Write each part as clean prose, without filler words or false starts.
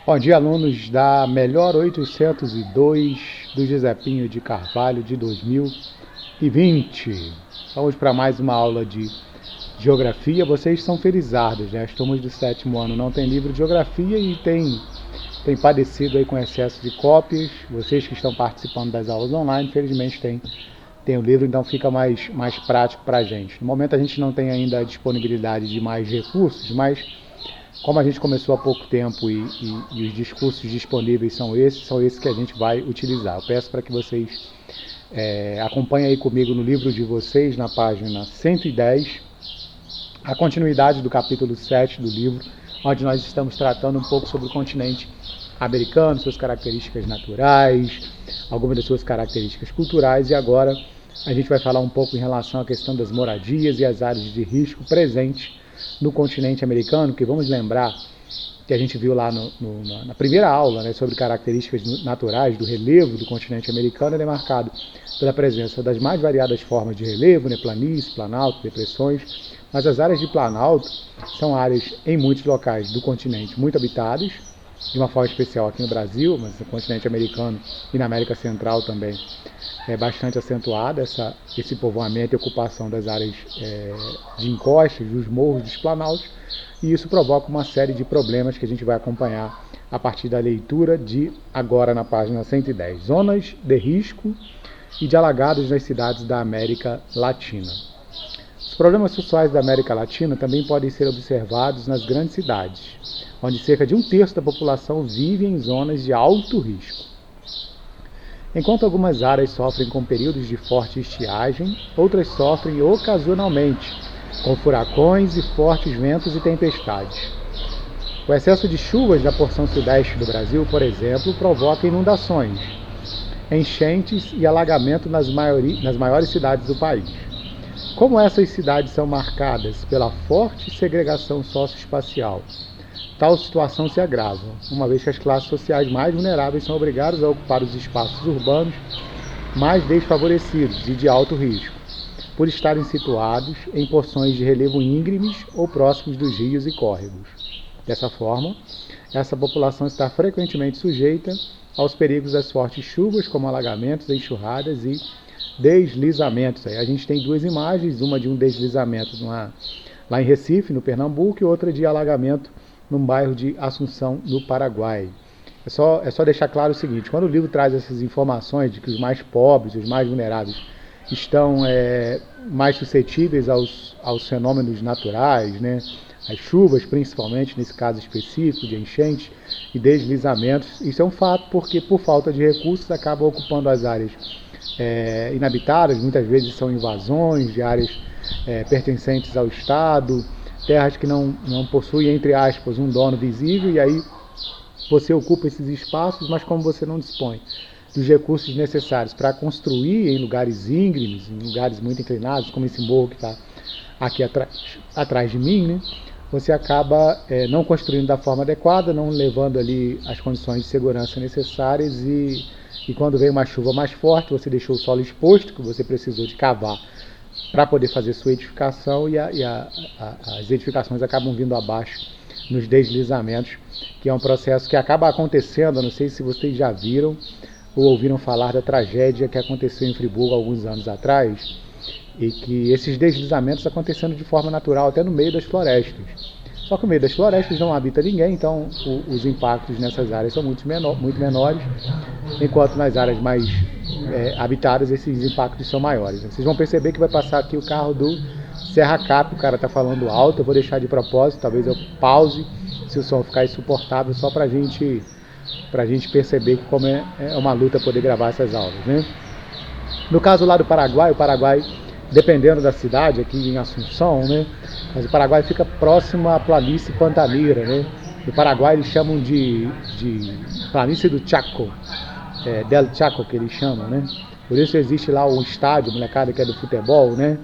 Bom dia, alunos da Melhor 802 do José Pinho de Carvalho de 2020. Vamos para mais uma aula de Geografia. Vocês são felizardos, né? As turmas do 7º ano não tem livro de Geografia e tem padecido aí com excesso de cópias. Vocês que estão participando das aulas online, felizmente tem o livro, então fica mais prático para a gente. No momento a gente não tem ainda a disponibilidade de mais recursos, mas como a gente começou há pouco tempo e os discursos disponíveis são esses que a gente vai utilizar. Eu peço para que vocês acompanhem aí comigo no livro de vocês, na página 110, a continuidade do capítulo 7 do livro, onde nós estamos tratando um pouco sobre o continente americano, suas características naturais, algumas das suas características culturais, e agora a gente vai falar um pouco em relação à questão das moradias e as áreas de risco presentes no continente americano, que vamos lembrar que a gente viu lá na primeira aula, né, sobre características naturais do relevo do continente americano. Ele é marcado pela presença das mais variadas formas de relevo, né, planície, planalto, depressões, mas as áreas de planalto são áreas em muitos locais do continente muito habitadas, de uma forma especial aqui no Brasil, mas no continente americano e na América Central também é bastante acentuada esse povoamento e ocupação das áreas de encostas, dos morros, dos planaltos, e isso provoca uma série de problemas que a gente vai acompanhar a partir da leitura de agora na página 110. Zonas de risco e de alagados nas cidades da América Latina. Os problemas sociais da América Latina também podem ser observados nas grandes cidades, onde cerca de 1/3 da população vive em zonas de alto risco. Enquanto algumas áreas sofrem com períodos de forte estiagem, outras sofrem ocasionalmente com furacões e fortes ventos e tempestades. O excesso de chuvas na porção sudeste do Brasil, por exemplo, provoca inundações, enchentes e alagamento nas maiores cidades do país. Como essas cidades são marcadas pela forte segregação socioespacial, tal situação se agrava, uma vez que as classes sociais mais vulneráveis são obrigadas a ocupar os espaços urbanos mais desfavorecidos e de alto risco, por estarem situados em porções de relevo íngremes ou próximos dos rios e córregos. Dessa forma, essa população está frequentemente sujeita aos perigos das fortes chuvas, como alagamentos, enxurradas e deslizamentos. Aí a gente tem duas imagens, uma de um deslizamento lá em Recife, no Pernambuco, e outra de alagamento no bairro de Assunção, no Paraguai. É só deixar claro o seguinte: quando o livro traz essas informações de que os mais pobres, os mais vulneráveis, estão mais suscetíveis aos fenômenos naturais, né? As chuvas, principalmente nesse caso específico de enchentes e deslizamentos, isso é um fato, porque por falta de recursos acabam ocupando as áreas inabitadas, muitas vezes são invasões de áreas pertencentes ao Estado, terras que não possuem, entre aspas, um dono visível, e aí você ocupa esses espaços, mas como você não dispõe dos recursos necessários para construir em lugares íngremes, em lugares muito inclinados, como esse morro que está aqui atrás de mim, né? Você acaba não construindo da forma adequada, não levando ali as condições de segurança necessárias, e quando vem uma chuva mais forte, você deixou o solo exposto, que você precisou de cavar para poder fazer sua edificação, e as edificações acabam vindo abaixo nos deslizamentos, que é um processo que acaba acontecendo. Não sei se vocês já viram ou ouviram falar da tragédia que aconteceu em Friburgo alguns anos atrás, e que esses deslizamentos acontecendo de forma natural até no meio das florestas. Só que no meio das florestas não habita ninguém, então os impactos nessas áreas são muito menores, enquanto nas áreas mais habitadas esses impactos são maiores. Vocês vão perceber que vai passar aqui o carro do Serra Cap, o cara está falando alto, eu vou deixar de propósito, talvez eu pause se o som ficar insuportável, só para a gente perceber que como é uma luta poder gravar essas aulas, né? No caso lá do Paraguai, o Paraguai, dependendo da cidade, aqui em Assunção, né? Mas o Paraguai fica próximo à planície pantaneira, né? No Paraguai eles chamam de planície do Chaco, del Chaco que eles chamam, né? Por isso existe lá um estádio, molecada que é do futebol, né?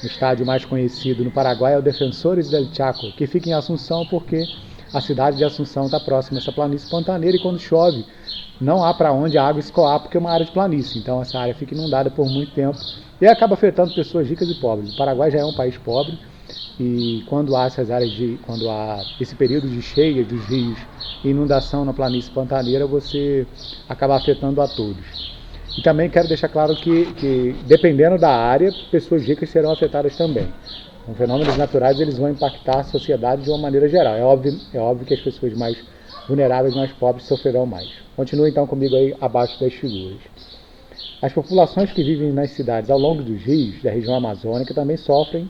O estádio mais conhecido no Paraguai é o Defensores del Chaco, que fica em Assunção porque a cidade de Assunção está próxima a essa planície pantaneira, e quando chove não há para onde a água escoar, porque é uma área de planície, então essa área fica inundada por muito tempo e acaba afetando pessoas ricas e pobres. O Paraguai já é um país pobre, e quando há esse período de cheia dos rios e inundação na planície pantaneira, você acaba afetando a todos. E também quero deixar claro que dependendo da área, pessoas ricas serão afetadas também. Então, fenômenos naturais eles vão impactar a sociedade de uma maneira geral. É óbvio que as pessoas mais vulneráveis, mais pobres, sofrerão mais. Continue então comigo aí abaixo das figuras. As populações que vivem nas cidades ao longo dos rios da região amazônica também sofrem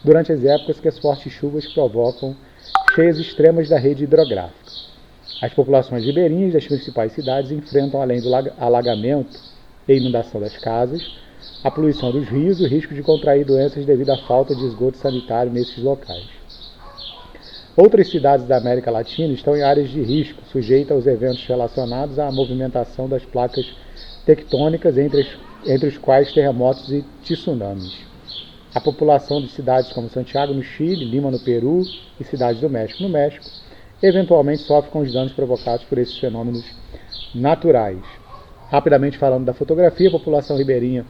durante as épocas que as fortes chuvas provocam cheias extremas da rede hidrográfica. As populações ribeirinhas das principais cidades enfrentam, além do alagamento e inundação das casas, a poluição dos rios e o risco de contrair doenças devido à falta de esgoto sanitário nesses locais. Outras cidades da América Latina estão em áreas de risco, sujeitas aos eventos relacionados à movimentação das placas tectônicas, entre os quais terremotos e tsunamis. A população de cidades como Santiago, no Chile, Lima, no Peru e Cidade do México, no México, eventualmente sofre com os danos provocados por esses fenômenos naturais. Rapidamente falando da fotografia, a população ribeirinha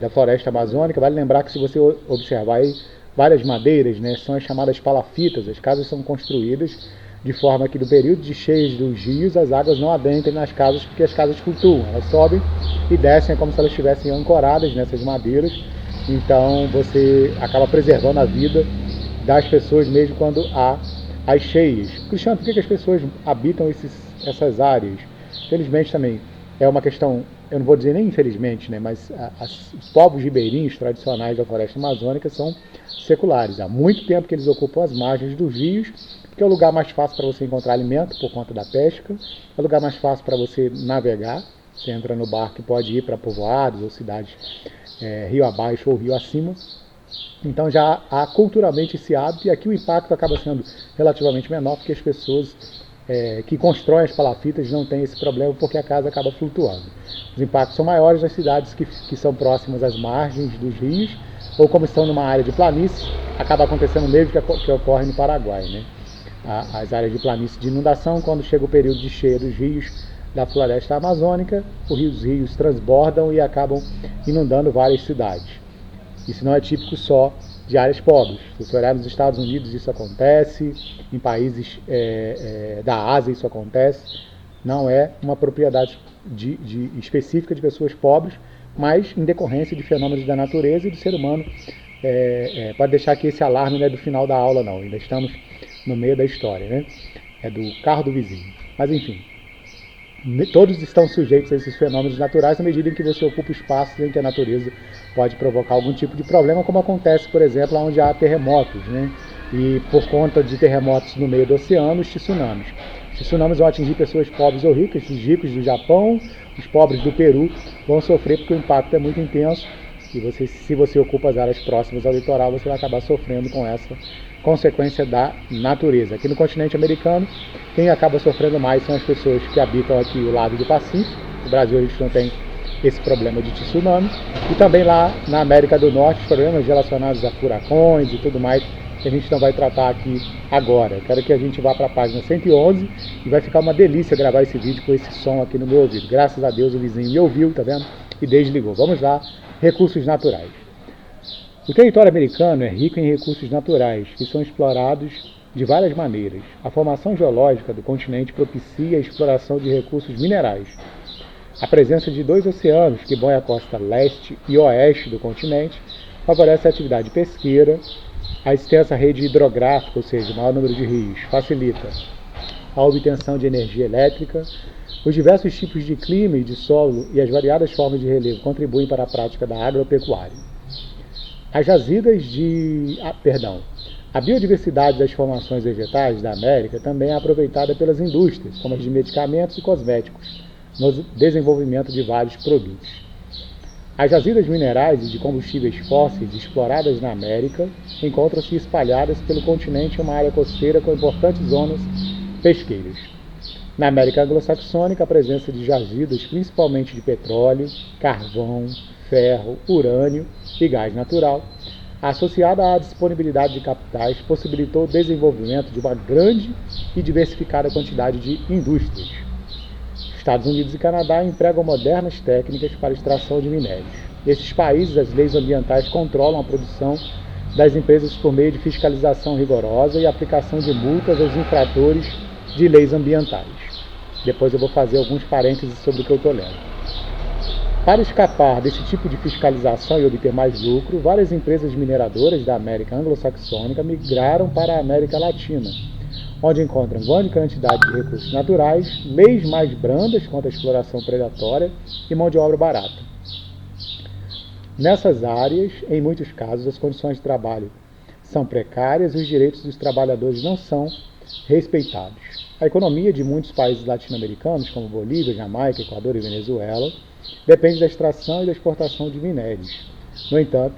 da floresta amazônica, vale lembrar que se você observar aí, várias madeiras, né, são as chamadas palafitas. As casas são construídas de forma que no período de cheias dos rios as águas não adentrem nas casas, porque as casas flutuam, elas sobem e descem como se elas estivessem ancoradas nessas madeiras. Então você acaba preservando a vida das pessoas mesmo quando há as cheias. Cristiano, por que as pessoas habitam essas áreas? Infelizmente também é uma questão, eu não vou dizer nem infelizmente, né, mas os povos ribeirinhos tradicionais da floresta amazônica são seculares. Há muito tempo que eles ocupam as margens dos rios, porque é o lugar mais fácil para você encontrar alimento por conta da pesca, é o lugar mais fácil para você navegar. Você entra no barco e pode ir para povoados ou cidades rio abaixo ou rio acima. Então já há culturalmente esse hábito, e aqui o impacto acaba sendo relativamente menor, porque as pessoas que constroem as palafitas não têm esse problema, porque a casa acaba flutuando. Os impactos são maiores nas cidades que são próximas às margens dos rios, ou como estão numa área de planície, acaba acontecendo o mesmo que ocorre no Paraguai, né? As áreas de planície de inundação, quando chega o período de cheia dos rios da floresta amazônica, os rios transbordam e acabam inundando várias cidades. Isso não é típico só de áreas pobres. Se você olhar nos Estados Unidos, isso acontece, em países da Ásia isso acontece. Não é uma propriedade específica de pessoas pobres, mas em decorrência de fenômenos da natureza e do ser humano. Pode deixar que esse alarme não é do final da aula não, ainda estamos no meio da história, né? É do carro do vizinho. Mas enfim, todos estão sujeitos a esses fenômenos naturais na medida em que você ocupa espaços em que a natureza pode provocar algum tipo de problema, como acontece, por exemplo, onde há terremotos, né? E por conta de terremotos no meio do oceano, os tsunamis. Os tsunamis vão atingir pessoas pobres ou ricas, os ricos do Japão, os pobres do Peru vão sofrer porque o impacto é muito intenso, e se você ocupa as áreas próximas ao litoral, você vai acabar sofrendo com essa consequência da natureza. Aqui no continente americano, quem acaba sofrendo mais são as pessoas que habitam aqui o lado do Pacífico. No Brasil a gente não tem esse problema de tsunami. E também lá na América do Norte, os problemas relacionados a furacões e tudo mais, que a gente não vai tratar aqui agora. Eu quero que a gente vá para a página 111 e vai ficar uma delícia gravar esse vídeo com esse som aqui no meu ouvido. Graças a Deus o vizinho me ouviu, tá vendo? E desligou. Vamos lá, recursos naturais. O território americano é rico em recursos naturais, que são explorados de várias maneiras. A formação geológica do continente propicia a exploração de recursos minerais. A presença de 2 oceanos que banham a costa leste e oeste do continente favorece a atividade pesqueira. A extensa rede hidrográfica, ou seja, o maior número de rios, facilita a obtenção de energia elétrica. Os diversos tipos de clima e de solo e as variadas formas de relevo contribuem para a prática da agropecuária. A biodiversidade das formações vegetais da América também é aproveitada pelas indústrias, como as de medicamentos e cosméticos, no desenvolvimento de vários produtos. As jazidas minerais e de combustíveis fósseis exploradas na América encontram-se espalhadas pelo continente em uma área costeira com importantes zonas pesqueiras. Na América anglo-saxônica, a presença de jazidas, principalmente de petróleo, carvão, ferro, urânio e gás natural, associada à disponibilidade de capitais, possibilitou o desenvolvimento de uma grande e diversificada quantidade de indústrias. Estados Unidos e Canadá empregam modernas técnicas para extração de minérios. Nesses países, as leis ambientais controlam a produção das empresas por meio de fiscalização rigorosa e aplicação de multas aos infratores de leis ambientais. Depois eu vou fazer alguns parênteses sobre o que eu estou lendo. Para escapar desse tipo de fiscalização e obter mais lucro, várias empresas mineradoras da América anglo-saxônica migraram para a América Latina, onde encontram grande quantidade de recursos naturais, leis mais brandas contra a exploração predatória e mão de obra barata. Nessas áreas, em muitos casos, as condições de trabalho são precárias e os direitos dos trabalhadores não são respeitados. A economia de muitos países latino-americanos, como Bolívia, Jamaica, Equador e Venezuela, depende da extração e da exportação de minérios. No entanto,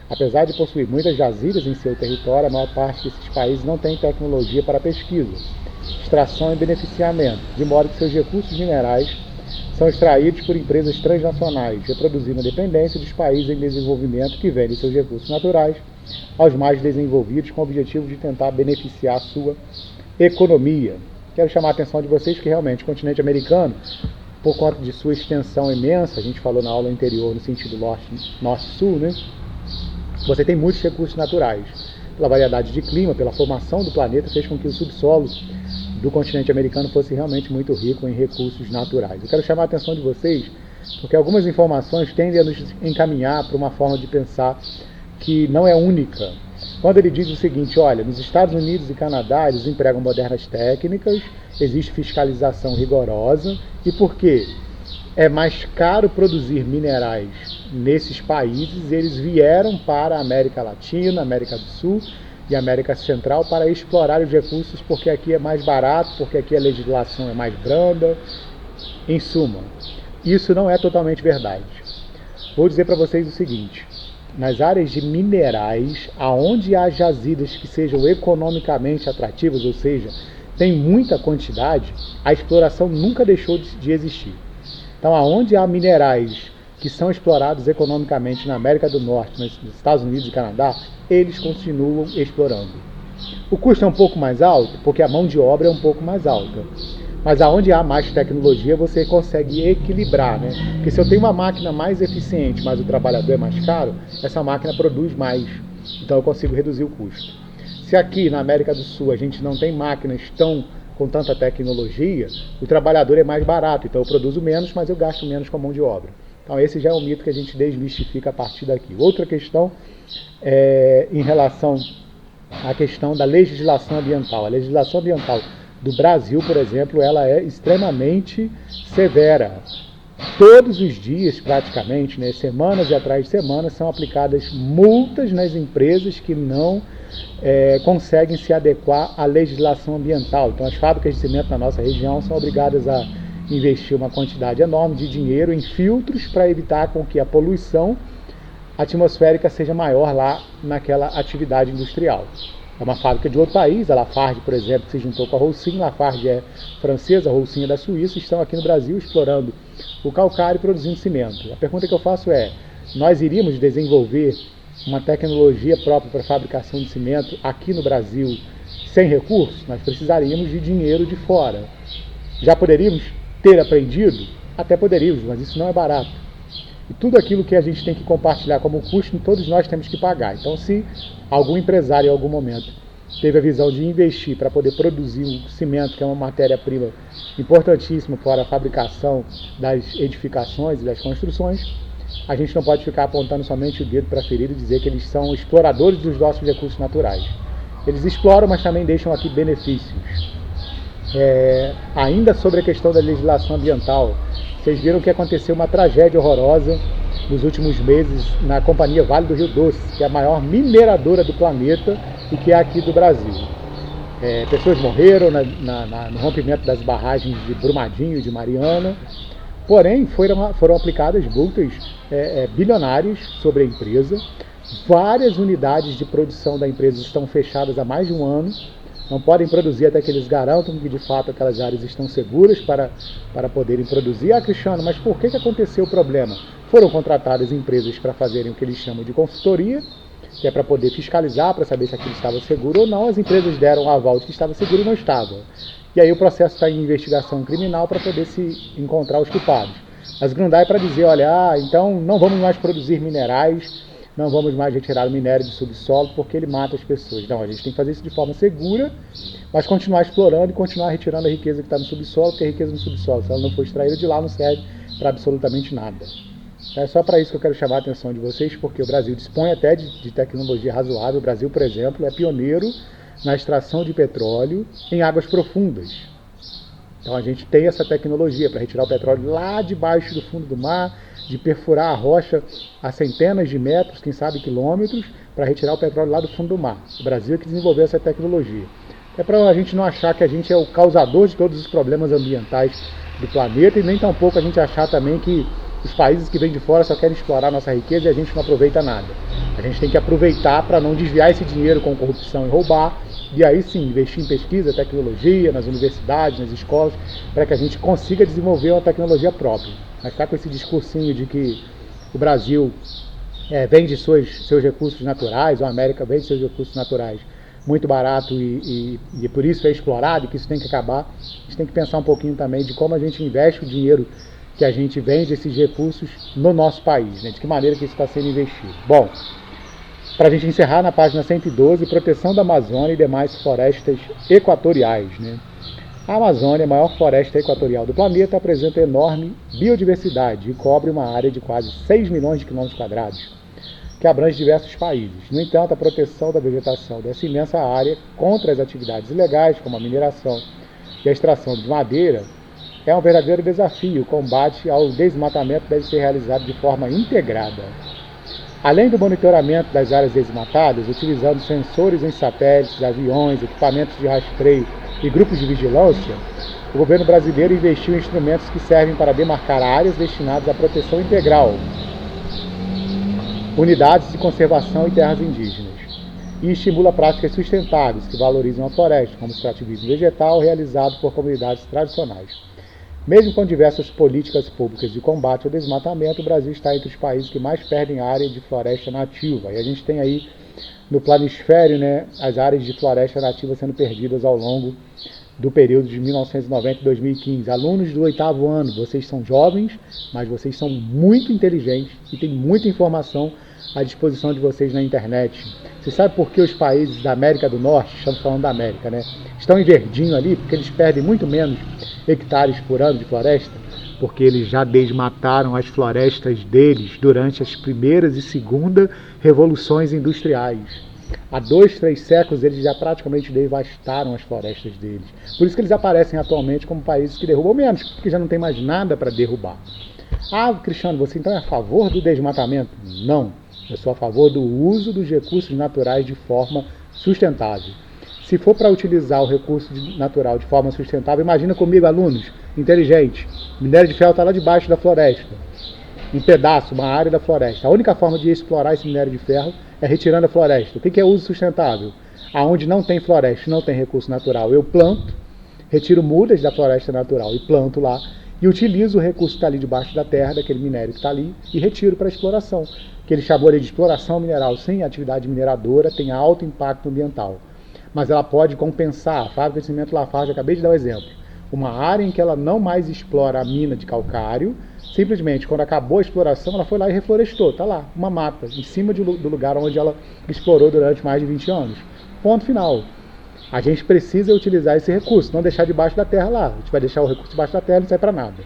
apesar de possuir muitas jazidas em seu território, a maior parte desses países não tem tecnologia para pesquisa, extração e beneficiamento, de modo que seus recursos minerais são extraídos por empresas transnacionais, reproduzindo a dependência dos países em desenvolvimento que vendem seus recursos naturais aos mais desenvolvidos com o objetivo de tentar beneficiar a sua economia. Quero chamar a atenção de vocês que realmente o continente americano, por conta de sua extensão imensa, a gente falou na aula anterior no sentido norte-sul, né? Você tem muitos recursos naturais. Pela variedade de clima, pela formação do planeta, fez com que o subsolo do continente americano fosse realmente muito rico em recursos naturais. Eu quero chamar a atenção de vocês porque algumas informações tendem a nos encaminhar para uma forma de pensar que não é única. Quando ele diz o seguinte, olha, nos Estados Unidos e Canadá eles empregam modernas técnicas, existe fiscalização rigorosa, e por quê? É mais caro produzir minerais nesses países, eles vieram para a América Latina, América do Sul e América Central para explorar os recursos porque aqui é mais barato, porque aqui a legislação é mais branda. Em suma, isso não é totalmente verdade. Vou dizer para vocês o seguinte, nas áreas de minerais, aonde há jazidas que sejam economicamente atrativas, ou seja, tem muita quantidade, a exploração nunca deixou de existir. Então, aonde há minerais que são explorados economicamente na América do Norte, nos Estados Unidos e Canadá, eles continuam explorando. O custo é um pouco mais alto, porque a mão de obra é um pouco mais alta. Mas aonde há mais tecnologia, você consegue equilibrar, né? Porque se eu tenho uma máquina mais eficiente, mas o trabalhador é mais caro, essa máquina produz mais. Então eu consigo reduzir o custo. Se aqui na América do Sul a gente não tem máquinas com tanta tecnologia, o trabalhador é mais barato. Então eu produzo menos, mas eu gasto menos com a mão de obra. Então esse já é um mito que a gente desmistifica a partir daqui. Outra questão é em relação à questão da legislação ambiental. A legislação ambiental do Brasil, por exemplo, ela é extremamente severa. Todos os dias, praticamente, né, semanas e atrás de semanas, são aplicadas multas nas empresas que não conseguem se adequar à legislação ambiental. Então, as fábricas de cimento na nossa região são obrigadas a investir uma quantidade enorme de dinheiro em filtros para evitar com que a poluição atmosférica seja maior lá naquela atividade industrial. É uma fábrica de outro país, a Lafarge, por exemplo, que se juntou com a Holcim. Lafarge é francesa, a Holcim é da Suíça, estão aqui no Brasil explorando o calcário e produzindo cimento. A pergunta que eu faço é, nós iríamos desenvolver uma tecnologia própria para a fabricação de cimento aqui no Brasil sem recursos? Nós precisaríamos de dinheiro de fora. Já poderíamos ter aprendido? Até poderíamos, mas isso não é barato. E tudo aquilo que a gente tem que compartilhar como custo, todos nós temos que pagar. Então, se algum empresário em algum momento teve a visão de investir para poder produzir o cimento, que é uma matéria-prima importantíssima para a fabricação das edificações e das construções, a gente não pode ficar apontando somente o dedo para a ferida e dizer que eles são exploradores dos nossos recursos naturais. Eles exploram, mas também deixam aqui benefícios. Ainda sobre a questão da legislação ambiental, vocês viram que aconteceu uma tragédia horrorosa nos últimos meses na Companhia Vale do Rio Doce, que é a maior mineradora do planeta e que é aqui do Brasil. Pessoas morreram no rompimento das barragens de Brumadinho e de Mariana, porém foram aplicadas multas bilionárias sobre a empresa. Várias unidades de produção da empresa estão fechadas há mais de um ano, não podem produzir até que eles garantam que de fato aquelas áreas estão seguras para poderem produzir. Cristiano, mas por que aconteceu o problema? Foram contratadas empresas para fazerem o que eles chamam de consultoria, que é para poder fiscalizar, para saber se aquilo estava seguro ou não. As empresas deram um aval de que estava seguro e não estava. E aí o processo está em investigação criminal para poder se encontrar os culpados. Mas Grundai para dizer, olha, então não vamos mais produzir minerais não vamos mais retirar o minério do subsolo porque ele mata as pessoas. Não, a gente tem que fazer isso de forma segura, mas continuar explorando e continuar retirando a riqueza que está no subsolo, porque a riqueza no subsolo, se ela não for extraída de lá, não serve para absolutamente nada. É só para isso que eu quero chamar a atenção de vocês, porque o Brasil dispõe até de tecnologia razoável. O Brasil, por exemplo, é pioneiro na extração de petróleo em águas profundas. Então a gente tem essa tecnologia para retirar o petróleo lá debaixo do fundo do mar, de perfurar a rocha a centenas de metros, quem sabe quilômetros, para retirar o petróleo lá do fundo do mar. O Brasil é que desenvolveu essa tecnologia. É para a gente não achar que a gente é o causador de todos os problemas ambientais do planeta e nem tampouco a gente achar também que os países que vêm de fora só querem explorar a nossa riqueza e a gente não aproveita nada. A gente tem que aproveitar para não desviar esse dinheiro com corrupção e roubar, e aí sim investir em pesquisa, tecnologia, nas universidades, nas escolas, para que a gente consiga desenvolver uma tecnologia própria. Mas ficar com esse discursinho de que o Brasil vende seus recursos naturais, ou a América vende seus recursos naturais muito barato e por isso é explorado e que isso tem que acabar, a gente tem que pensar um pouquinho também de como a gente investe o dinheiro que a gente vende esses recursos no nosso país, né? De que maneira que isso está sendo investido. Bom, para a gente encerrar na página 112, proteção da Amazônia e demais florestas equatoriais, né? A Amazônia, a maior floresta equatorial do planeta, apresenta enorme biodiversidade e cobre uma área de quase 6 milhões de quilômetros quadrados, que abrange diversos países. No entanto, a proteção da vegetação dessa imensa área contra as atividades ilegais, como a mineração e a extração de madeira, é um verdadeiro desafio. O combate ao desmatamento deve ser realizado de forma integrada. Além do monitoramento das áreas desmatadas, utilizando sensores em satélites, aviões, equipamentos de rastreio e grupos de vigilância, o governo brasileiro investiu em instrumentos que servem para demarcar áreas destinadas à proteção integral, unidades de conservação e terras indígenas, e estimula práticas sustentáveis que valorizam a floresta, como o extrativismo vegetal realizado por comunidades tradicionais. Mesmo com diversas políticas públicas de combate ao desmatamento, o Brasil está entre os países que mais perdem área de floresta nativa. E a gente tem aí no planisfério, né, as áreas de floresta nativa sendo perdidas ao longo do período de 1990 e 2015. Alunos do 8º ano, vocês são jovens, mas vocês são muito inteligentes e tem muita informação à disposição de vocês na internet. Você sabe por que os países da América do Norte, estamos falando da América, né, estão em verdinho ali? Porque eles perdem muito menos hectares por ano de floresta, porque eles já desmataram as florestas deles durante as primeiras e segunda revoluções industriais. Há 2, 3 séculos eles já praticamente devastaram as florestas deles. Por isso que eles aparecem atualmente como países que derrubam menos, porque já não tem mais nada para derrubar. Ah, Cristiano, você então é a favor do desmatamento? Não, eu sou a favor do uso dos recursos naturais de forma sustentável. Se for para utilizar o recurso natural de forma sustentável, imagina comigo, alunos inteligentes, o minério de ferro está lá debaixo da floresta, um pedaço, uma área da floresta. A única forma de explorar esse minério de ferro é retirando a floresta. O que é uso sustentável? Aonde não tem floresta, não tem recurso natural, eu planto, retiro mudas da floresta natural e planto lá, e utilizo o recurso que está ali debaixo da terra, daquele minério que está ali, e retiro para exploração. Que ele chamou ali de exploração mineral sem atividade mineradora, tem alto impacto ambiental. Mas ela pode compensar. A fábrica de cimento Lafarge, acabei de dar um exemplo, uma área em que ela não mais explora a mina de calcário, simplesmente quando acabou a exploração ela foi lá e reflorestou, está lá, uma mata, em cima do lugar onde ela explorou durante mais de 20 anos. Ponto final. A gente precisa utilizar esse recurso, não deixar debaixo da terra lá. A gente vai deixar o recurso debaixo da terra e não sai para nada.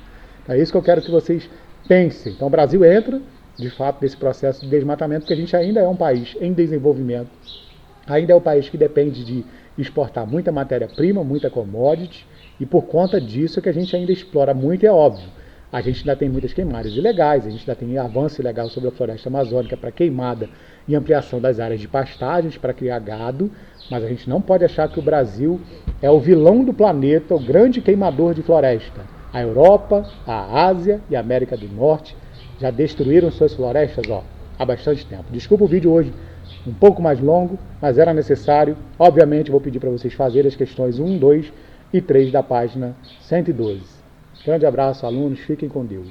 É isso que eu quero que vocês pensem. Então o Brasil entra, de fato, nesse processo de desmatamento, porque a gente ainda é um país em desenvolvimento, ainda é um país que depende de exportar muita matéria-prima, muita commodity, e por conta disso é que a gente ainda explora muito, e é óbvio. A gente ainda tem muitas queimadas ilegais, a gente ainda tem avanço ilegal sobre a floresta amazônica para queimada e ampliação das áreas de pastagens para criar gado, mas a gente não pode achar que o Brasil é o vilão do planeta, o grande queimador de floresta. A Europa, a Ásia e a América do Norte já destruíram suas florestas há bastante tempo. Desculpa o vídeo hoje um pouco mais longo, mas era necessário. Obviamente vou pedir para vocês fazerem as questões 1, 2 e 3 da página 112. Grande abraço, alunos, fiquem com Deus.